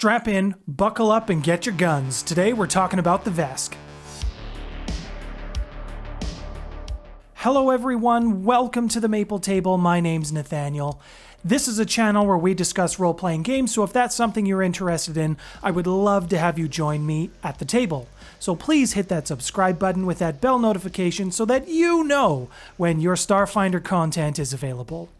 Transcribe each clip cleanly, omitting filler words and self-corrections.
Strap in, buckle up, and get your guns. Today we're talking about the Vesk. Hello everyone, welcome to the Maple Table. My name's Nathaniel. This is a channel where we discuss role-playing games, so if that's something you're interested in, I would love to have you join me at the table. So please hit that subscribe button with that bell notification so that you know when your Starfinder content is available.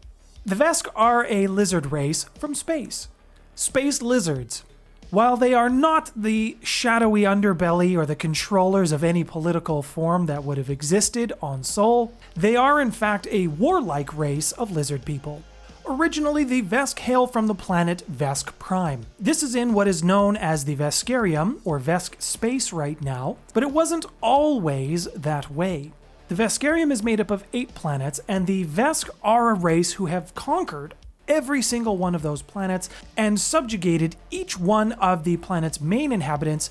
The Vesk are a lizard race from space. Space lizards. While they are not the shadowy underbelly or the controllers of any political form that would have existed on Sol, they are in fact a warlike race of lizard people. Originally, the Vesk hail from the planet Vesk Prime. This is in what is known as the Veskarium, or Vesk space right now, but it wasn't always that way. The Veskarium is made up of 8 planets, and the Vesk are a race who have conquered every single one of those planets and subjugated each one of the planet's main inhabitants,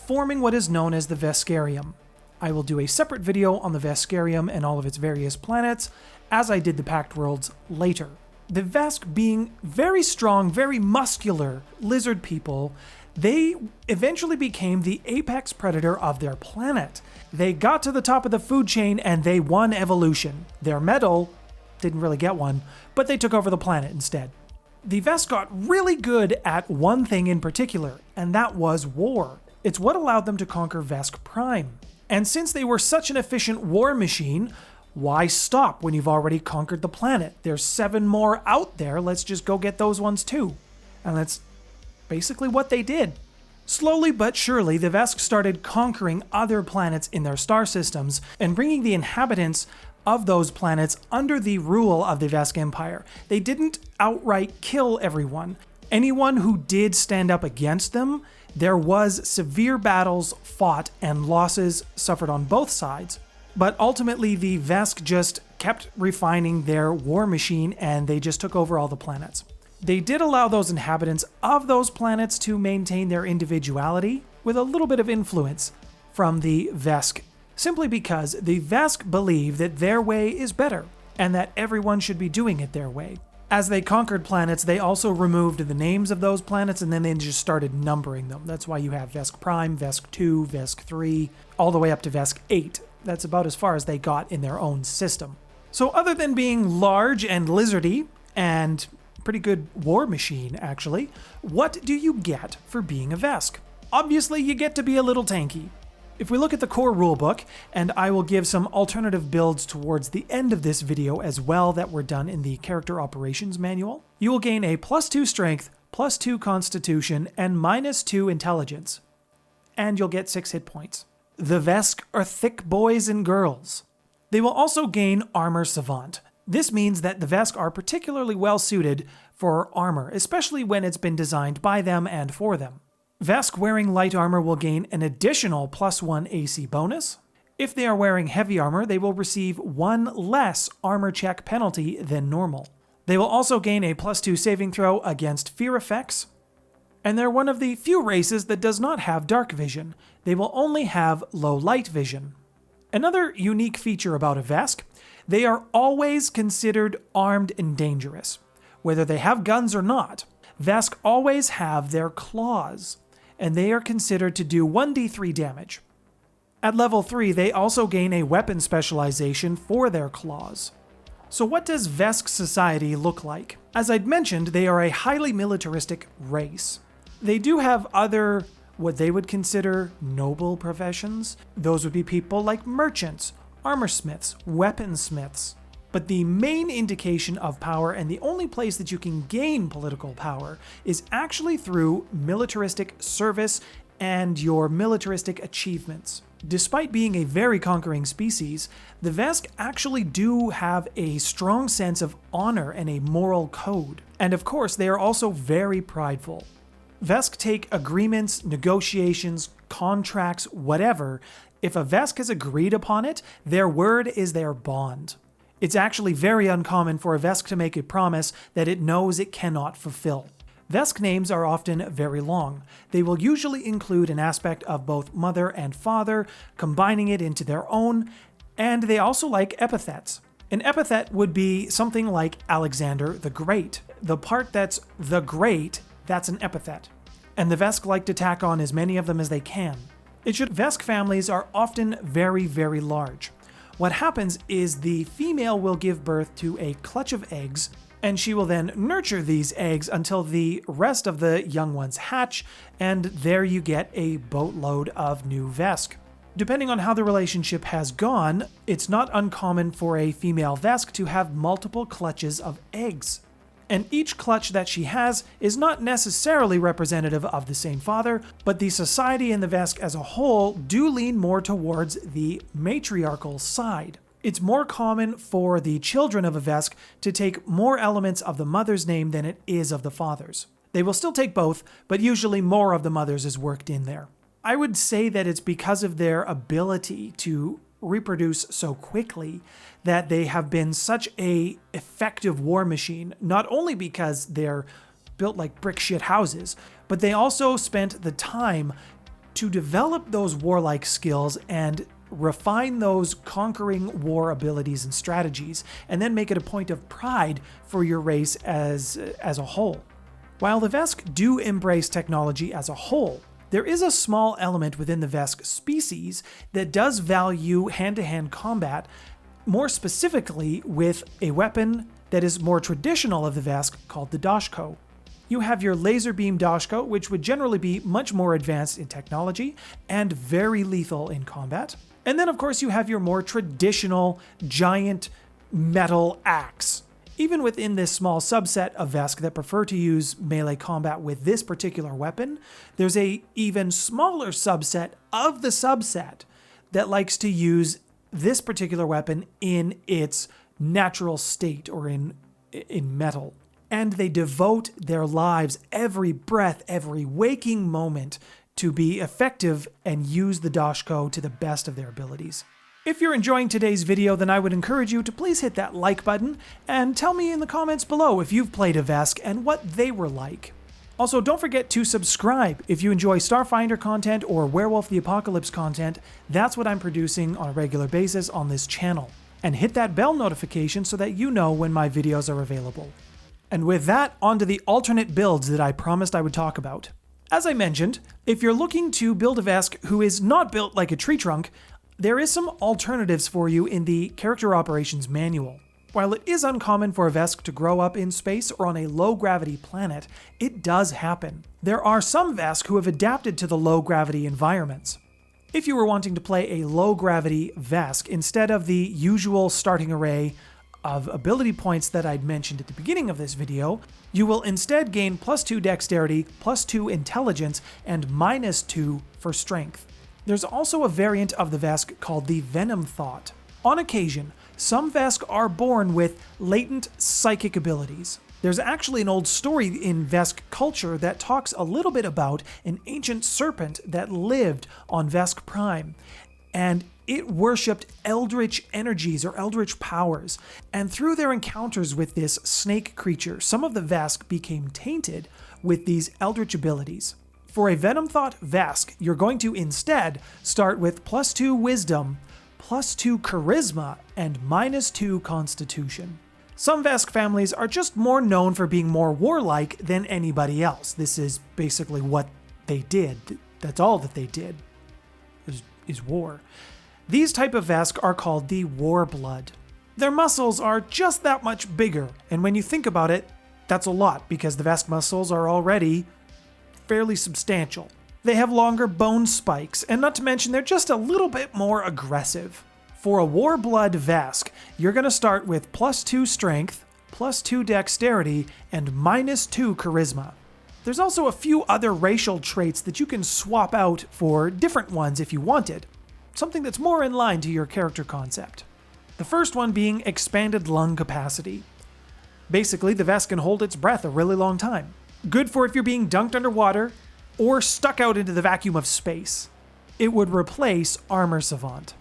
forming what is known as the Veskarium. I will do a separate video on the Veskarium and all of its various planets, as I did the Pact Worlds later. The Vesk, being very strong, very muscular lizard people, they eventually became the apex predator of their planet. They got to the top of the food chain and they won evolution. Their medal didn't really get one, but they took over the planet instead. The Vesk got really good at one thing in particular, and that was war. It's what allowed them to conquer Vesk Prime. And since they were such an efficient war machine, why stop when you've already conquered the planet? There's 7 more out there, let's just go get those ones too. And that's basically what they did. Slowly but surely, the Vesk started conquering other planets in their star systems and bringing the inhabitants of those planets under the rule of the Vesk Empire. They didn't outright kill everyone. Anyone who did stand up against them, there was severe battles fought and losses suffered on both sides. But ultimately, the Vesk just kept refining their war machine and they just took over all the planets. They did allow those inhabitants of those planets to maintain their individuality with a little bit of influence from the Vesk, simply because the Vesk believe that their way is better and that everyone should be doing it their way. As they conquered planets, they also removed the names of those planets and then they just started numbering them. That's why you have Vesk Prime, Vesk 2, Vesk 3, all the way up to Vesk 8. That's about as far as they got in their own system. So other than being large and lizardy and pretty good war machine actually, what do you get for being a Vesk? Obviously you get to be a little tanky. If we look at the core rulebook, and I will give some alternative builds towards the end of this video as well that were done in the character operations manual, you will gain a +2 strength, +2 constitution, and -2 intelligence. And you'll get 6 hit points. The Vesk are thick boys and girls. They will also gain armor savant. This means that the Vesk are particularly well suited for armor, especially when it's been designed by them and for them. Vesk wearing light armor will gain an additional +1 AC bonus. If they are wearing heavy armor, they will receive 1 less armor check penalty than normal. They will also gain a +2 saving throw against fear effects. And they're one of the few races that does not have dark vision. They will only have low light vision. Another unique feature about a Vesk, they are always considered armed and dangerous. Whether they have guns or not, Vesk always have their claws, and they are considered to do 1d3 damage. At level 3, they also gain a weapon specialization for their claws. So what does Vesk society look like? As I'd mentioned, they are a highly militaristic race. They do have other, what they would consider noble professions. Those would be people like merchants, armorsmiths, weaponsmiths. But the main indication of power and the only place that you can gain political power is actually through militaristic service and your militaristic achievements. Despite being a very conquering species, the Vesk actually do have a strong sense of honor and a moral code. And of course, they are also very prideful. Vesk take agreements, negotiations, contracts, whatever. If a Vesk has agreed upon it, their word is their bond. It's actually very uncommon for a Vesk to make a promise that it knows it cannot fulfill. Vesk names are often very long. They will usually include an aspect of both mother and father, combining it into their own, and they also like epithets. An epithet would be something like Alexander the Great. The part that's the Great, that's an epithet. and the Vesk like to tack on as many of them as they can. Vesk families are often very, very large. What happens is the female will give birth to a clutch of eggs, and she will then nurture these eggs until the rest of the young ones hatch, and there you get a boatload of new Vesk. Depending on how the relationship has gone, it's not uncommon for a female Vesk to have multiple clutches of eggs. And each clutch that she has is not necessarily representative of the same father, but the society and the Vesk as a whole do lean more towards the matriarchal side. It's more common for the children of a Vesk to take more elements of the mother's name than it is of the father's. They will still take both, but usually more of the mother's is worked in there. I would say that it's because of their ability to reproduce so quickly that they have been such a effective war machine, not only because they're built like brick shit houses, but they also spent the time to develop those warlike skills and refine those conquering war abilities and strategies, and then make it a point of pride for your race as a whole. While the Vesk do embrace technology as a whole, there is a small element within the Vesk species that does value hand-to-hand combat, more specifically with a weapon that is more traditional of the Vesk called the Dashko. You have your laser beam Dashko, which would generally be much more advanced in technology and very lethal in combat. And then of course you have your more traditional giant metal axe. Even within this small subset of Vesk that prefer to use melee combat with this particular weapon, there's a even smaller subset of the subset that likes to use this particular weapon in its natural state or in metal. And they devote their lives, every breath, every waking moment, to be effective and use the Dashko to the best of their abilities. If you're enjoying today's video, then I would encourage you to please hit that like button and tell me in the comments below if you've played a Vesk and what they were like. Also, don't forget to subscribe if you enjoy Starfinder content or Werewolf the Apocalypse content. That's what I'm producing on a regular basis on this channel. And hit that bell notification so that you know when my videos are available. And with that, on to the alternate builds that I promised I would talk about. As I mentioned, if you're looking to build a Vesk who is not built like a tree trunk, there is some alternatives for you in the Character Operations Manual. While it is uncommon for a Vesk to grow up in space or on a low-gravity planet, it does happen. There are some Vesk who have adapted to the low-gravity environments. If you were wanting to play a low-gravity Vesk instead of the usual starting array of ability points that I'd mentioned at the beginning of this video, you will instead gain +2 dexterity, +2 intelligence, and -2 for strength. There's also a variant of the Vesk called the Venom Thought. On occasion, some Vesk are born with latent psychic abilities. There's actually an old story in Vesk culture that talks a little bit about an ancient serpent that lived on Vesk Prime, and it worshipped eldritch energies or eldritch powers, and through their encounters with this snake creature, some of the Vesk became tainted with these eldritch abilities. For a Venom Thought Vesk, you're going to instead start with +2 Wisdom, +2 Charisma, and -2 Constitution. Some Vesk families are just more known for being more warlike than anybody else. This is basically what they did. That's all that they did, is war. These type of Vesk are called the Warblood. Their muscles are just that much bigger, and when you think about it, that's a lot because the Vesk muscles are already fairly substantial. They have longer bone spikes, and not to mention they're just a little bit more aggressive. For a Warblood Vesk, you're going to start with +2 Strength, +2 Dexterity, and -2 Charisma. There's also a few other racial traits that you can swap out for different ones if you wanted, something that's more in line to your character concept. The first one being expanded lung capacity. Basically, the Vesk can hold its breath a really long time. Good for if you're being dunked underwater or stuck out into the vacuum of space. It would replace Armor Savant.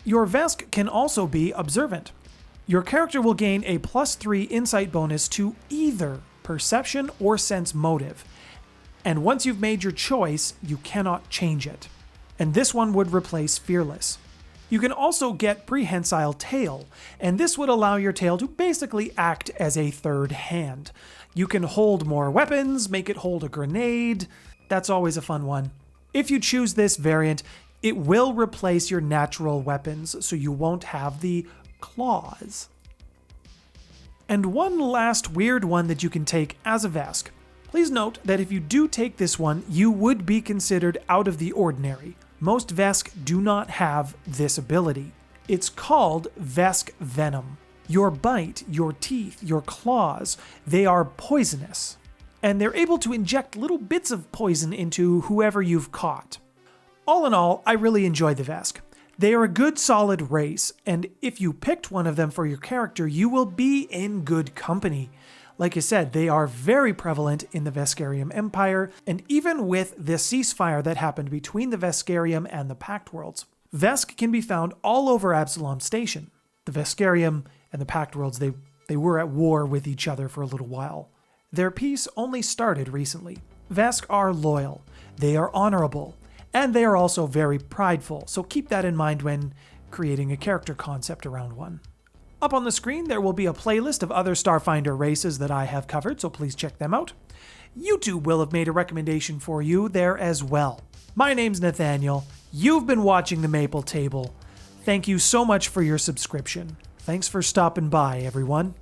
Your Vesk can also be Observant. Your character will gain a +3 insight bonus to either Perception or Sense Motive, and once you've made your choice, you cannot change it. And this one would replace Fearless. You can also get Prehensile Tail, and this would allow your tail to basically act as a third hand. You can hold more weapons, make it hold a grenade, That's always a fun one. If you choose this variant, it will replace your natural weapons, so you won't have the claws. And one last weird one that you can take as a Vesk. Please note that if you do take this one, you would be considered out of the ordinary. Most Vesk do not have this ability. It's called Vesk Venom. Your bite, your teeth, your claws, they are poisonous. And they're able to inject little bits of poison into whoever you've caught. All in all, I really enjoy the Vesk. They are a good solid race, and if you picked one of them for your character, you will be in good company. Like I said, they are very prevalent in the Veskarium Empire, and even with the ceasefire that happened between the Veskarium and the Pact Worlds, Vesk can be found all over Absalom Station. The Veskarium and the Pact Worlds, they were at war with each other for a little while. Their peace only started recently. Vesk are loyal, they are honorable, and they are also very prideful, so keep that in mind when creating a character concept around one. Up on the screen, there will be a playlist of other Starfinder races that I have covered, so please check them out. YouTube will have made a recommendation for you there as well. My name's Nathaniel. You've been watching The Maple Table. Thank you so much for your subscription. Thanks for stopping by, everyone.